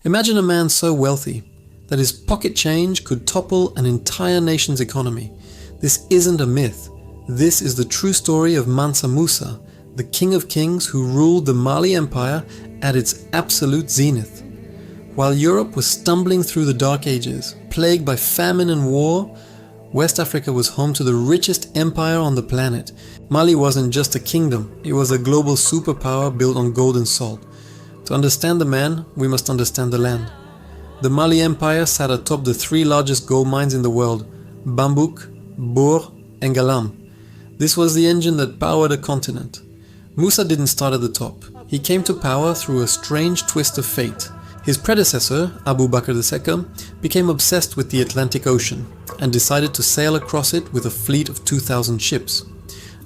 Imagine a man so wealthy that his pocket change could topple an entire nation's economy. This isn't a myth. This is the true story of Mansa Musa, the king of kings who ruled the Mali Empire at its absolute zenith. While Europe was stumbling through the Dark Ages, plagued by famine and war, West Africa was home to the richest empire on the planet. Mali wasn't just a kingdom, it was a global superpower built on gold and salt. To understand the man, we must understand the land. The Mali Empire sat atop the three largest gold mines in the world, Bambouk, Bour, and Galam. This was the engine that powered a continent. Musa didn't start at the top. He came to power through a strange twist of fate. His predecessor, Abu Bakr II, became obsessed with the Atlantic Ocean and decided to sail across it with a fleet of 2,000 ships.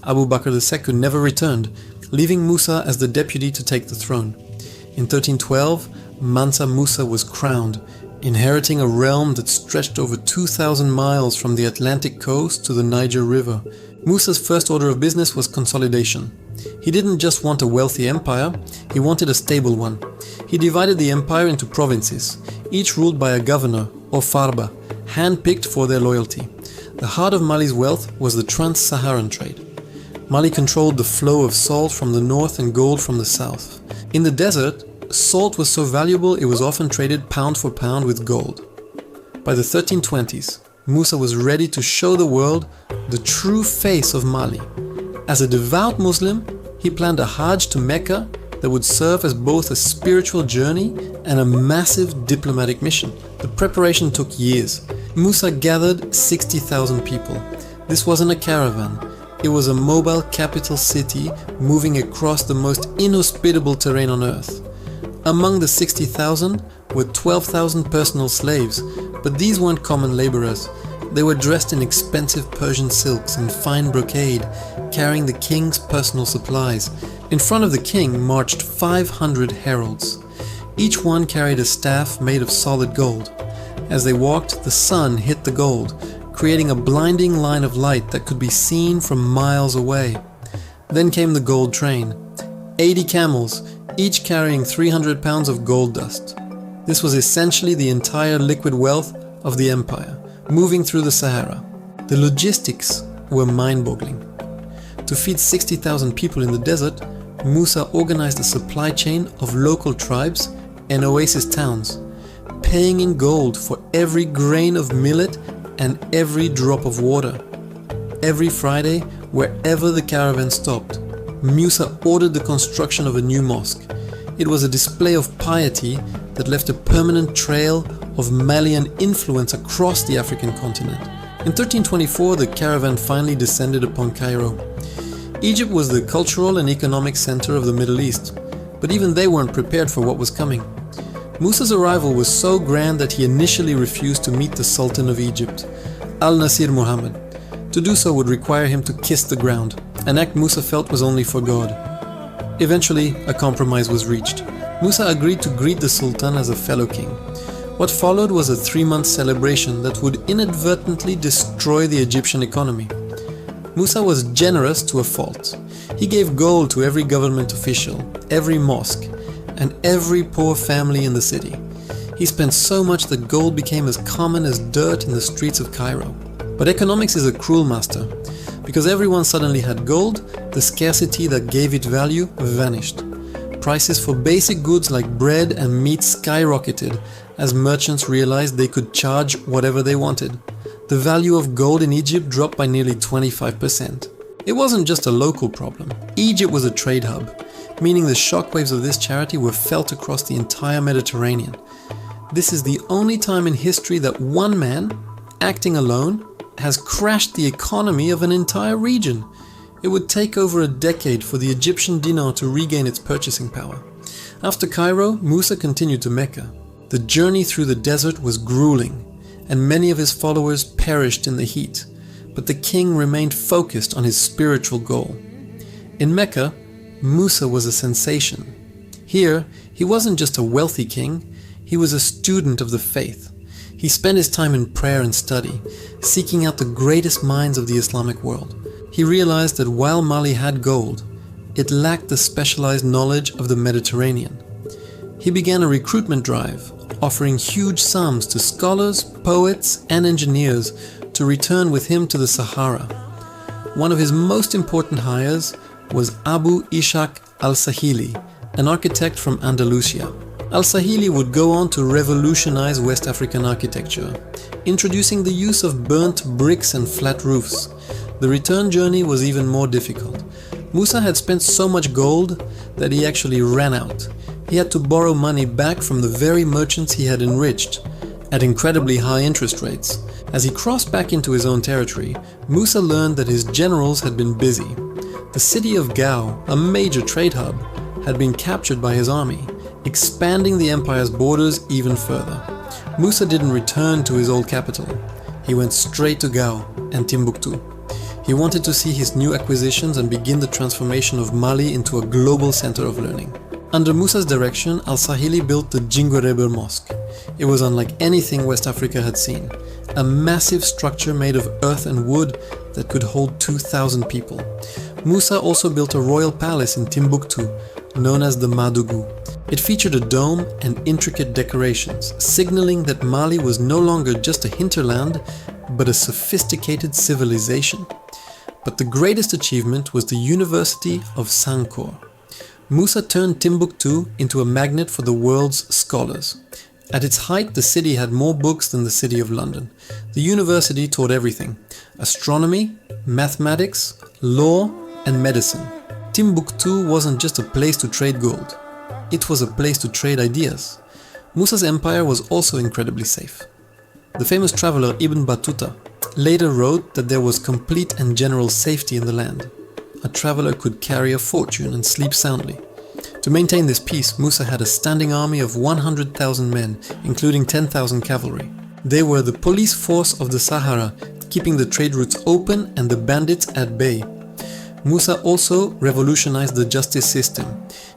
Abu Bakr II never returned, leaving Musa as the deputy to take the throne. In 1312, Mansa Musa was crowned, inheriting a realm that stretched over 2,000 miles from the Atlantic coast to the Niger River. Musa's first order of business was consolidation. He didn't just want a wealthy empire, he wanted a stable one. He divided the empire into provinces, each ruled by a governor, or farba, hand-picked for their loyalty. The heart of Mali's wealth was the trans-Saharan trade. Mali controlled the flow of salt from the north and gold from the south. In the desert, salt was so valuable it was often traded pound for pound with gold. By the 1320s, Musa was ready to show the world the true face of Mali. As a devout Muslim, he planned a Hajj to Mecca that would serve as both a spiritual journey and a massive diplomatic mission. The preparation took years. Musa gathered 60,000 people. This wasn't a caravan. It was a mobile capital city moving across the most inhospitable terrain on earth. Among the 60,000 were 12,000 personal slaves, but these weren't common laborers. They were dressed in expensive Persian silks and fine brocade, carrying the king's personal supplies. In front of the king marched 500 heralds. Each one carried a staff made of solid gold. As they walked, the sun hit the gold, creating a blinding line of light that could be seen from miles away. Then came the gold train. 80 camels, each carrying 300 pounds of gold dust. This was essentially the entire liquid wealth of the empire, moving through the Sahara. The logistics were mind-boggling. To feed 60,000 people in the desert, Musa organized a supply chain of local tribes and oasis towns, paying in gold for every grain of millet and every drop of water. Every Friday, wherever the caravan stopped, Musa ordered the construction of a new mosque. It was a display of piety that left a permanent trail of Malian influence across the African continent. In 1324, the caravan finally descended upon Cairo. Egypt was the cultural and economic center of the Middle East, but even they weren't prepared for what was coming. Musa's arrival was so grand that he initially refused to meet the Sultan of Egypt, Al-Nasir Muhammad. To do so would require him to kiss the ground, an act Musa felt was only for God. Eventually, a compromise was reached. Musa agreed to greet the Sultan as a fellow king. What followed was a 3-month celebration that would inadvertently destroy the Egyptian economy. Musa was generous to a fault. He gave gold to every government official, every mosque, and every poor family in the city. He spent so much that gold became as common as dirt in the streets of Cairo. But economics is a cruel master. Because everyone suddenly had gold, the scarcity that gave it value vanished. Prices for basic goods like bread and meat skyrocketed as merchants realized they could charge whatever they wanted. The value of gold in Egypt dropped by nearly 25%. It wasn't just a local problem. Egypt was a trade hub, meaning the shockwaves of this charity were felt across the entire Mediterranean. This is the only time in history that one man, acting alone, has crashed the economy of an entire region. It would take over a decade for the Egyptian dinar to regain its purchasing power. After Cairo, Musa continued to Mecca. The journey through the desert was grueling, and many of his followers perished in the heat, but the king remained focused on his spiritual goal. In Mecca, Musa was a sensation. Here, he wasn't just a wealthy king, he was a student of the faith. He spent his time in prayer and study, seeking out the greatest minds of the Islamic world. He realized that while Mali had gold, it lacked the specialized knowledge of the Mediterranean. He began a recruitment drive, offering huge sums to scholars, poets, and engineers to return with him to the Sahara. One of his most important hires was Abu Ishaq al-Sahili, an architect from Andalusia. Al-Sahili would go on to revolutionize West African architecture, introducing the use of burnt bricks and flat roofs. The return journey was even more difficult. Musa had spent so much gold that he actually ran out. He had to borrow money back from the very merchants he had enriched, at incredibly high interest rates. As he crossed back into his own territory, Musa learned that his generals had been busy. The city of Gao, a major trade hub, had been captured by his army, expanding the empire's borders even further. Musa didn't return to his old capital. He went straight to Gao and Timbuktu. He wanted to see his new acquisitions and begin the transformation of Mali into a global center of learning. Under Musa's direction, al-Sahili built the Djinguereber Mosque. It was unlike anything West Africa had seen. A massive structure made of earth and wood that could hold 2,000 people. Musa also built a royal palace in Timbuktu, known as the Madougou. It featured a dome and intricate decorations, signaling that Mali was no longer just a hinterland, but a sophisticated civilization. But the greatest achievement was the University of Sankore. Musa turned Timbuktu into a magnet for the world's scholars. At its height, the city had more books than the City of London. The university taught everything: astronomy, mathematics, law, and medicine. Timbuktu wasn't just a place to trade gold. It was a place to trade ideas. Musa's empire was also incredibly safe. The famous traveler Ibn Battuta later wrote that there was complete and general safety in the land. A traveler could carry a fortune and sleep soundly. To maintain this peace, Musa had a standing army of 100,000 men, including 10,000 cavalry. They were the police force of the Sahara, keeping the trade routes open and the bandits at bay. Musa also revolutionized the justice system.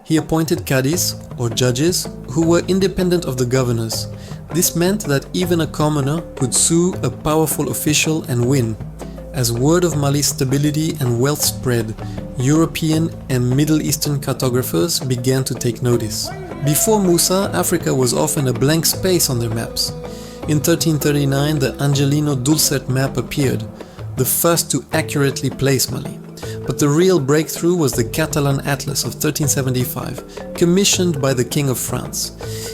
He appointed Qadis, or judges, who were independent of the governors. This meant that even a commoner could sue a powerful official and win. As word of Mali's stability and wealth spread, European and Middle Eastern cartographers began to take notice. Before Musa, Africa was often a blank space on their maps. In 1339, the Angelino Dulcet map appeared, the first to accurately place Mali. But the real breakthrough was the Catalan Atlas of 1375, commissioned by the King of France.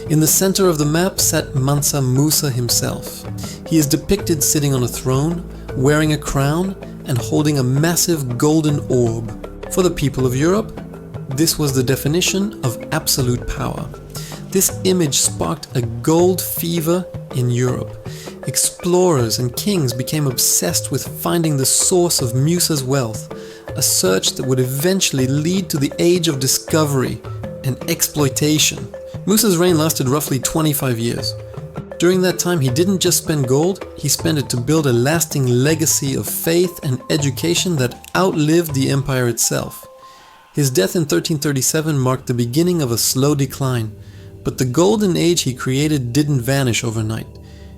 In the center of the map sat Mansa Musa himself. He is depicted sitting on a throne, wearing a crown, and holding a massive golden orb. For the people of Europe, this was the definition of absolute power. This image sparked a gold fever in Europe. Explorers and kings became obsessed with finding the source of Musa's wealth, a search that would eventually lead to the age of discovery and exploitation. Musa's reign lasted roughly 25 years. During that time, he didn't just spend gold, he spent it to build a lasting legacy of faith and education that outlived the empire itself. His death in 1337 marked the beginning of a slow decline, but the golden age he created didn't vanish overnight.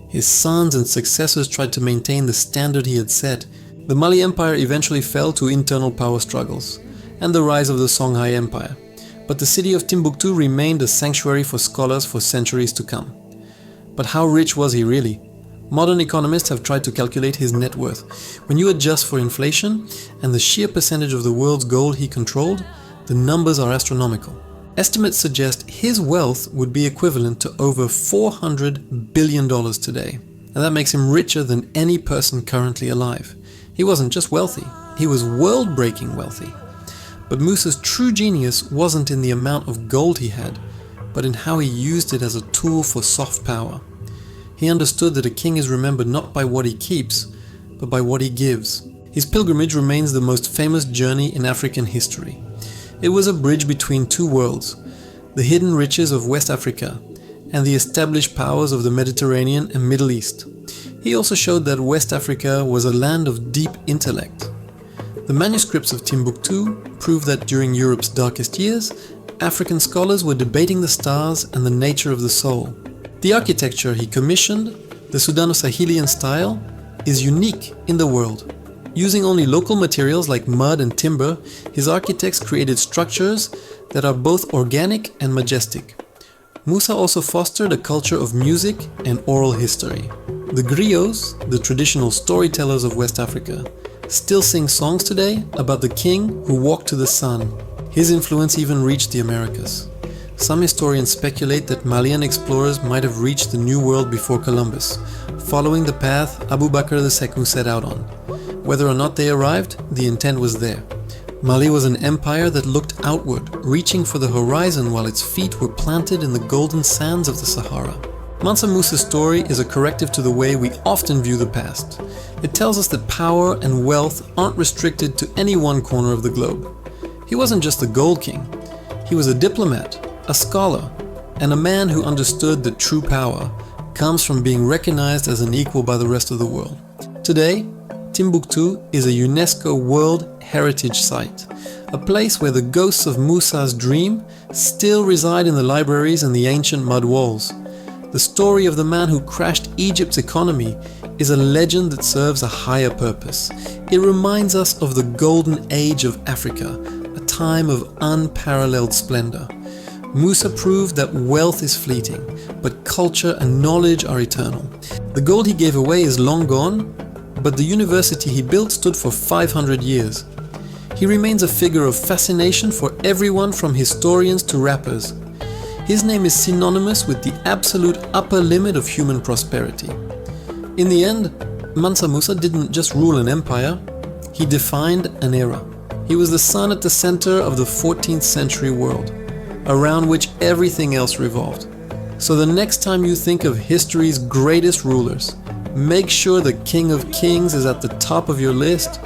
His sons and successors tried to maintain the standard he had set. The Mali Empire eventually fell to internal power struggles and the rise of the Songhai Empire, but the city of Timbuktu remained a sanctuary for scholars for centuries to come. But how rich was he really? Modern economists have tried to calculate his net worth. When you adjust for inflation and the sheer percentage of the world's gold he controlled, the numbers are astronomical. Estimates suggest his wealth would be equivalent to over $400 billion today, and that makes him richer than any person currently alive. He wasn't just wealthy, he was world-breaking wealthy. But Musa's true genius wasn't in the amount of gold he had, but in how he used it as a tool for soft power. He understood that a king is remembered not by what he keeps, but by what he gives. His pilgrimage remains the most famous journey in African history. It was a bridge between two worlds, the hidden riches of West Africa and the established powers of the Mediterranean and Middle East. He also showed that West Africa was a land of deep intellect. The manuscripts of Timbuktu prove that during Europe's darkest years, African scholars were debating the stars and the nature of the soul. The architecture he commissioned, the Sudano-Sahelian style, is unique in the world. Using only local materials like mud and timber, his architects created structures that are both organic and majestic. Musa also fostered a culture of music and oral history. The griots, the traditional storytellers of West Africa, still sing songs today about the king who walked to the sun. His influence even reached the Americas. Some historians speculate that Malian explorers might have reached the New World before Columbus, following the path Abu Bakr II set out on. Whether or not they arrived, the intent was there. Mali was an empire that looked outward, reaching for the horizon while its feet were planted in the golden sands of the Sahara. Mansa Musa's story is a corrective to the way we often view the past. It tells us that power and wealth aren't restricted to any one corner of the globe. He wasn't just the gold king. He was a diplomat, a scholar, and a man who understood that true power comes from being recognized as an equal by the rest of the world. Today, Timbuktu is a UNESCO World Heritage Site, a place where the ghosts of Musa's dream still reside in the libraries and the ancient mud walls. The story of the man who crashed Egypt's economy is a legend that serves a higher purpose. It reminds us of the golden age of Africa, a time of unparalleled splendor. Musa proved that wealth is fleeting, but culture and knowledge are eternal. The gold he gave away is long gone, but the university he built stood for 500 years. He remains a figure of fascination for everyone from historians to rappers. His name is synonymous with the absolute upper limit of human prosperity. In the end, Mansa Musa didn't just rule an empire, he defined an era. He was the sun at the center of the 14th century world, around which everything else revolved. So the next time you think of history's greatest rulers, make sure the King of Kings is at the top of your list.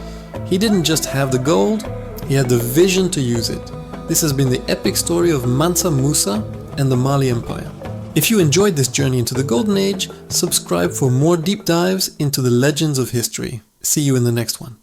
He didn't just have the gold, he had the vision to use it. This has been the epic story of Mansa Musa and the Mali Empire. If you enjoyed this journey into the Golden Age, subscribe for more deep dives into the legends of history. See you in the next one.